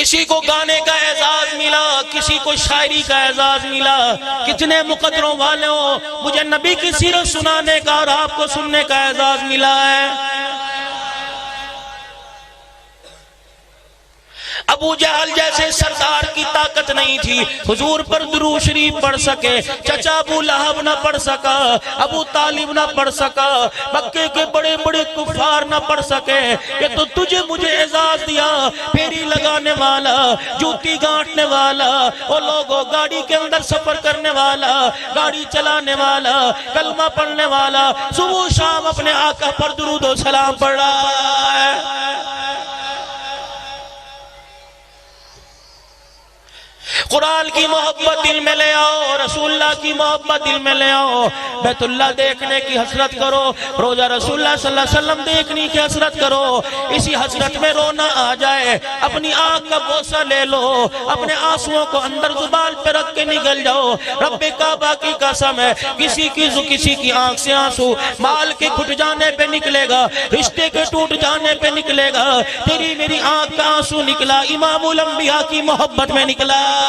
کسی کو گانے کا اعزاز ملا، کسی کو شاعری کا اعزاز ملا، کتنے مقدروں والوں مجھے نبی کی سیرت سنانے کا اور آپ کو سننے کا اعزاز ملا ہے۔ ابو جہل جیسے سردار کی طاقت نہیں تھی حضور پر درود شریف پڑھ سکے، چچا ابو لہب نہ پڑھ سکا، ابو طالب نہ پڑھ سکا، مکے کے بڑے بڑے کفار نہ پڑھ سکے، کہ تو تجھے مجھے اعزاز دیا، پھیری لگانے والا، جوتی گانٹنے والا، وہ لوگوں گاڑی کے اندر سفر کرنے والا، گاڑی چلانے والا، کلمہ پڑھنے والا، صبح شام اپنے آقا پر درود و سلام پڑھ رہا ہے۔ قرآن کی محبت دل میں لے آؤ، رسول اللہ کی محبت دل میں لے آؤ، بیت اللہ دیکھنے کی حسرت کرو، روزہ رسول اللہ صلی اللہ علیہ وسلم دیکھنے کی حسرت کرو، اسی حسرت میں رونا آ جائے، اپنی آنکھ کا بوسہ لے لو، اپنے آنسوؤں کو اندر زبان پہ رکھ کے نگل جاؤ۔ رب کعبہ کی قسم ہے، کسی کی آنکھ سے آنسو مال کے گھٹ جانے پہ نکلے گا، رشتے کے ٹوٹ جانے پہ نکلے گا، تیری میری آنکھ کا آنسو نکلا امام الانبیاء کی محبت میں نکلا ہے۔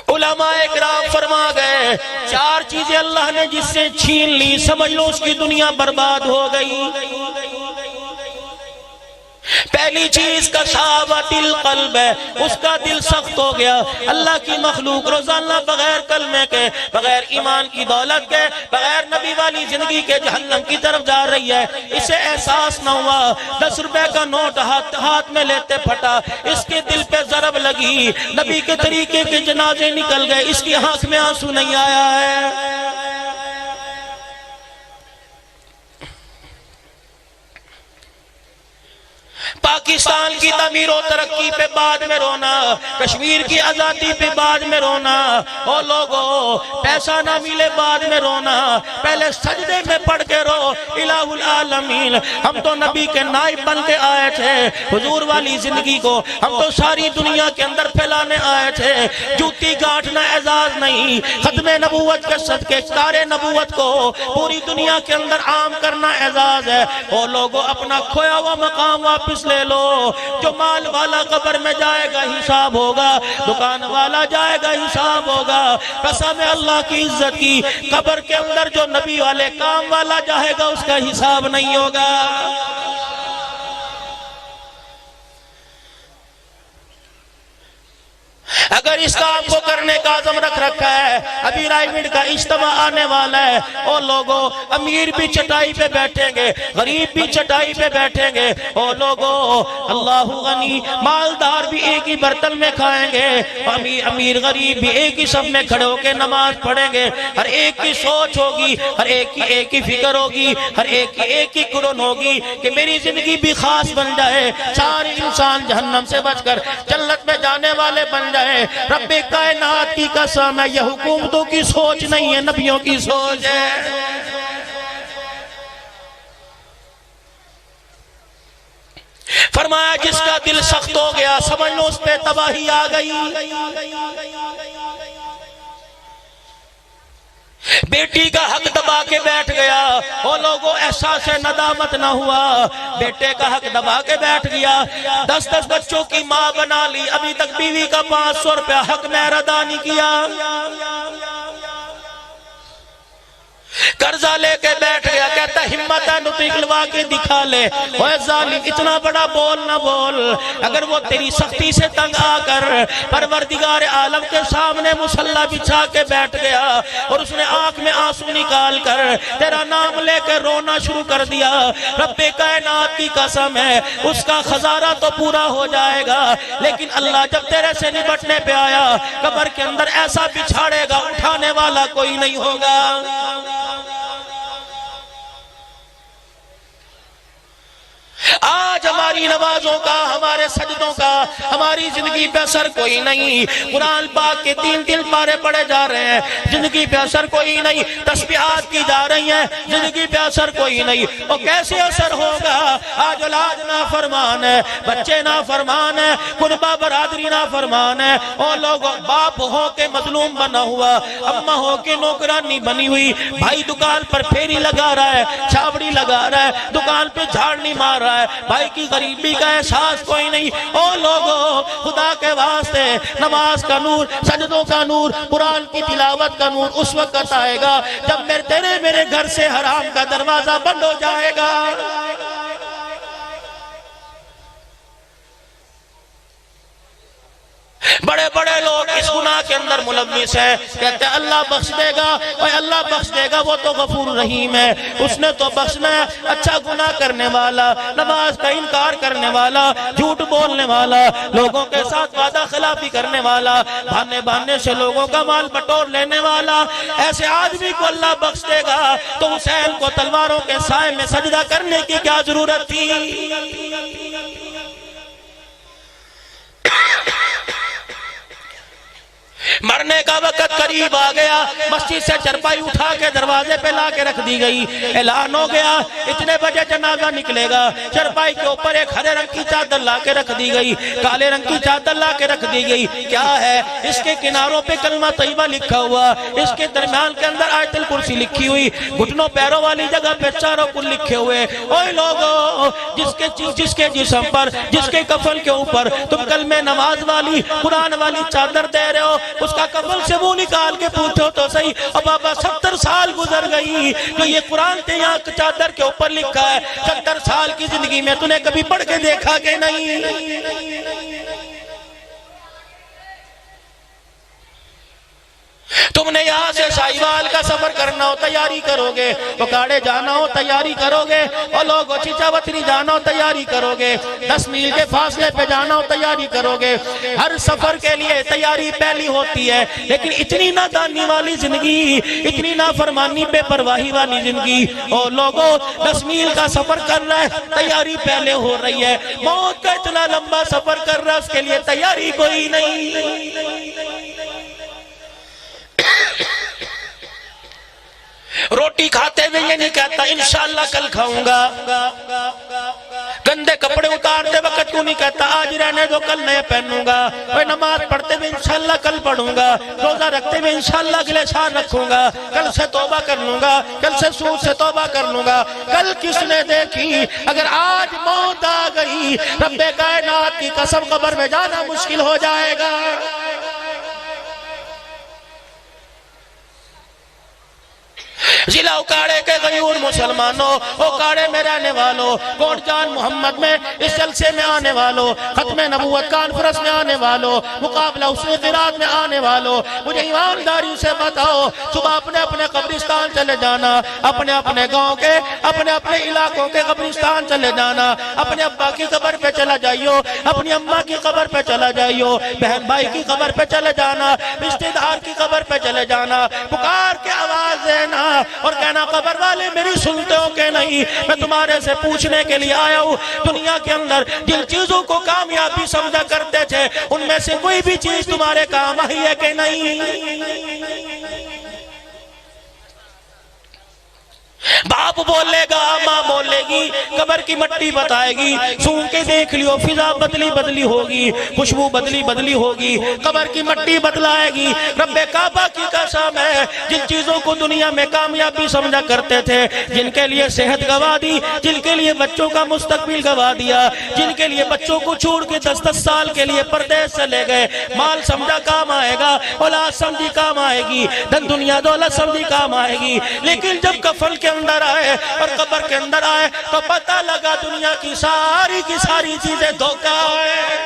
علماء اکرام فرما گئے، چار چیزیں اللہ نے جس سے چھین لی سمجھ لو اس کی دنیا برباد ہو گئی۔ پہلی چیز کا صحابت القلب ہے، اس کا دل سخت ہو گیا۔ اللہ کی مخلوق روزانہ بغیر کلمے کے، بغیر ایمان کی دولت کے، بغیر نبی والی زندگی کے جہنم کی طرف جا رہی ہے، اسے احساس نہ ہوا۔ 10 روپے کا نوٹ ہاتھ میں لیتے پھٹا، اس کے دل پہ ضرب لگی، نبی کے طریقے کے جنازے نکل گئے، اس کی آنکھ میں آنسو نہیں آیا ہے۔ پاکستان کی تعمیر و ترقی پہ بعد میں رونا، کشمیر کی آزادی پہ بعد میں رونا، او لوگو پیسہ نہ ملے بعد میں رونا، پہلے سجدے میں پڑھ کے رو الہ العالمین۔ ہم تو نبی کے نائب بن کے آئے تھے، حضور والی زندگی کو ہم تو ساری دنیا کے اندر پھیلانے آئے تھے۔ جوتی گانٹنا اعزاز نہیں، ختم نبوت کے صدقے کار نبوت کو پوری دنیا کے اندر عام کرنا اعزاز ہے۔ او لوگو اپنا کھویا ہوا مقام واپس لے لو۔ جو مال والا قبر میں جائے گا حساب ہوگا، دکان والا جائے گا حساب ہوگا۔ قسم اللہ کی عزت کی، قبر کے اندر جو نبی والے کام والا جائے گا اس کا حساب نہیں ہوگا۔ اگر اس کام کو کرنے کا عزم رکھ رکھا ہے، ابھی رائمنڈ کا اجتماع آنے والا ہے، او لوگو امیر بھی چٹائی پہ بیٹھیں گے، غریب بھی چٹائی پہ بیٹھیں گے، او لوگو اللہ غنی مالدار بھی ایک ہی برتن میں کھائیں گے، امیر غریب بھی ایک ہی سب میں کھڑے ہو کے نماز پڑھیں گے۔ ہر ایک کی سوچ ہوگی، ہر ایک کی ایک ہی فکر ہوگی، ہر ایک کی ایک ہی قرن ہوگی کہ میری زندگی بھی خاص بن جائے، سارے انسان جہنم سے بچ کر جنت میں جانے والے بن جائے۔ رب کائنات کی قسم ہے، یہ حکومتوں کی سوچ نہیں ہے، نبیوں کی سوچ ہے۔ فرمایا جس کا دل سخت ہو گیا سمجھ لو اس پہ تباہی آ گئی۔ بیٹی کا حق دبا کے بیٹھ گیا، وہ لوگوں احساس ندامت نہ ہوا، بیٹے کا حق دبا کے بیٹھ گیا، 10 بچوں کی ماں بنا لی، ابھی تک بیوی کا 500 روپیہ حق مہر ادا نہیں کیا، قرضہ لے کے بیٹھ گیا، کہتا ہمت ہے نو نکلوا کے دکھا لے۔ اوہ ظالم اتنا بڑا بول نہ بول، اگر وہ تیری سختی سے تنگ آ کر پروردگار عالم کے سامنے مصلی بچھا کے بیٹھ گیا اور اس نے آنکھ میں آنسو نکال کر تیرا نام لے کے رونا شروع کر دیا، رب کائنات کی قسم ہے اس کا خزانہ تو پورا ہو جائے گا، لیکن اللہ جب تیرے سے نبٹنے پہ آیا قبر کے اندر ایسا بچھاڑے گا اٹھانے والا کوئی نہیں ہوگا۔ آج ہماری نمازوں کا، ہمارے سجدوں کا ہماری زندگی پہ اثر کوئی نہیں، قرآن پاک کے 3 پارے پڑھے جا رہے ہیں، زندگی پہ اثر کوئی نہیں، تسبیحات کی جا رہی ہیں، زندگی پہ اثر کوئی نہیں۔ اور کیسے اثر ہوگا؟ آج اولاد نافرمان ہے، بچے نافرمان ہے، کنبہ برادری نافرمان ہے، اور لوگ باپ ہو کے مظلوم بنا ہوا، اماں ہو کے نوکرانی بنی ہوئی، بھائی دکان پر پھیری لگا رہا ہے، چھاوڑی لگا رہا ہے، دکان پہ جھاڑ نہیں مار رہا ہے، بھائی کی غریبی کا احساس کوئی نہیں۔ او لوگوں، خدا کے واسطے نماز کا نور، سجدوں کا نور، قرآن کی تلاوت کا نور اس وقت آئے گا جب میرے گھر سے حرام کا دروازہ بند ہو جائے گا۔ بڑے بڑے لوگ اس گناہ کے اندر ملوث ہیں، کہتے ہیں اللہ بخش دے گا، اور اللہ بخش دے گا، وہ تو غفور رحیم ہے، اس نے تو بخشنا ہے۔ اچھا گناہ کرنے والا، نماز کا انکار کرنے والا، جھوٹ بولنے والا، لوگوں کے ساتھ وعدہ خلافی کرنے والا، بہانے سے لوگوں کا مال بٹور لینے والا، ایسے آدمی کو اللہ بخش دے گا تو حسین کو تلواروں کے سائے میں سجدہ کرنے کی کیا ضرورت تھی؟ مرنے کا وقت قریب آ گیا، مسجد سے چرپائی اٹھا کے دروازے پہ لا کے رکھ دی گئی، اعلان ہو گیا اتنے بجے جنازہ نکلے گا، چرپائی کے اوپر ایک ہرے رنگ کی چادر لا کے رکھ دی گئی، کالے رنگ کی چادر لا کے رکھ دی گئی، کیا ہے؟ اس کے کناروں پہ کلمہ طیبہ لکھا ہوا، اس کے درمیان کے اندر آیت الکرسی لکھی ہوئی، گھٹنوں پیروں والی جگہ پہ چاروں کل لکھے ہوئے۔ اوہ لوگوں، جس کے جسم پر، جس کے کفن کے اوپر تم کلمہ نماز والی، قرآن والی چادر دے رہے ہو، اس کا کفن سے منہ نکال کے پوچھو تو صحیح، اور بابا 70 سال گزر گئی جو یہ قرآن تے یہاں چادر کے اوپر لکھا ہے، 70 سال کی زندگی میں تو نے کبھی پڑھ کے دیکھا کہ نہیں؟ تم نے یہاں سے سائیوال کا سفر کرنا ہو تیاری کرو گے، بکاڑے جانا ہو تیاری کرو گے، اور لوگوں چیچا وطنی جانا ہو تیاری کرو گے، 10 میل کے فاصلے پہ جانا ہو تیاری کرو گے۔ ہر سفر کے لیے تیاری پہلی ہوتی ہے، لیکن اتنی نادانی والی زندگی، اتنی نافرمانی بے پرواہی والی زندگی، اور لوگوں 10 میل کا سفر کر رہا ہے، تیاری پہلے ہو رہی ہے، موت کا اتنا لمبا سفر کر رہا ہے، اس کے لیے تیاری کوئی نہیں۔ روٹی کھاتے ہوئے یہ نہیں کہتا انشاءاللہ کل کھاؤں گا، گندے کپڑے اتارتے وقت کیوں نہیں کہتا آج رہنے دو کل نئے پہنوں گا، اور نماز پڑھتے ہوئے انشاءاللہ کل پڑھوں گا، روزہ رکھتے ہوئے انشاءاللہ اگلے سال رکھوں گا، کل سے توبہ کر لوں گا، کل سے سود سے توبہ کر لوں گا۔ کل کس نے دیکھی؟ اگر آج موت آ گئی، رب کائنات کی قسم قبر میں جانا مشکل ہو جائے گا۔ ضلع اکاڑے کے غیور مسلمانوں، اکاڑے میں رہنے والوں، کوٹ جان محمد میں اس جلسے میں آنے والوں، ختم نبوت کانفرنس میں آنے والوں، مقابلہ حسن قرات میں آنے والوں، مجھے ایمانداری سے بتاؤ، صبح اپنے اپنے قبرستان چلے جانا، اپنے اپنے گاؤں کے، اپنے اپنے علاقوں کے قبرستان چلے جانا، اپنے ابا کی قبر پہ چلا جائیو، اپنی اماں کی قبر پہ چلا جائیو، بہن بھائی کی قبر پہ چلے جانا، رشتہ دار کی قبر پہ چلے جانا، پکار کے آواز دینا اور کہنا قبر والے میری سنتے ہو کہ نہیں، میں تمہارے سے پوچھنے کے لیے آیا ہوں، دنیا کے اندر جن چیزوں کو کامیابی سمجھا کرتے تھے ان میں سے کوئی بھی چیز تمہارے کام آئی ہے کہ نہیں؟ باپ بولے گا، ماں بولے گی، قبر کی مٹی بتائے گی، سون کے دیکھ لیو فضا بدلی ہوگی، خوشبو بدلی ہوگی، قبر کی مٹی بدلائے گی۔ رب کعبہ کی قسم ہے، جن چیزوں کو دنیا میں کامیابی سمجھا کرتے تھے، جن کے لیے صحت گوا دی، جن کے لیے بچوں کا مستقبل گوا دیا، جن کے لیے بچوں کو چھوڑ کے 10 سال کے لیے پردیس چلے گئے، مال سمجھا کام آئے گا، اولاد سمجھی کام آئے گی، دن دنیا دولت سمجھی کام آئے گی، لیکن جب کفن کے اندر آئے اور قبر کے اندر آئے تو پتہ لگا دنیا کی ساری چیزیں دھوکہ ہے۔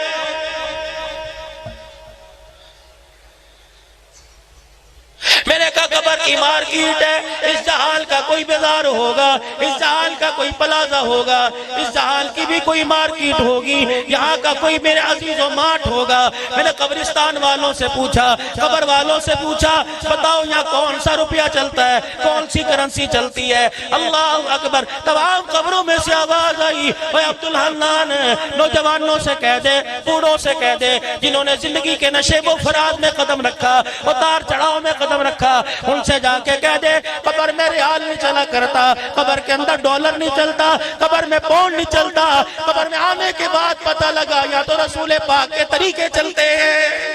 میں نے کہا قبر کی مارکیٹ ہے، اس جہان کا کوئی بازار ہوگا، اس جہان کا کوئی پلازہ ہوگا، اس جہان کی بھی کوئی مارکیٹ ہوگی، یہاں کا کوئی میرے عزیز و ماٹ ہوگا۔ میں نے قبرستان والوں سے پوچھا، قبر والوں سے پوچھا، بتاؤ یہاں کون سا روپیہ چلتا ہے، کون سی کرنسی چلتی ہے؟ اللہ اکبر، تمام قبروں میں سے آواز آئی، اے عبدالحنان، نوجوانوں سے کہہ دے، بوڑھوں سے کہہ دے، جنہوں نے زندگی کے نشیب و فرات میں قدم رکھا، اتار چڑھاؤ میں قدم رکھا، ان سے جا کے کہہ دے قبر میں ریال نہیں چلا کرتا، قبر کے اندر ڈالر نہیں چلتا، قبر میں پاؤنڈ نہیں چلتا، قبر میں آنے کے بعد پتہ لگا یا تو رسول پاک کے طریقے چلتے ہیں۔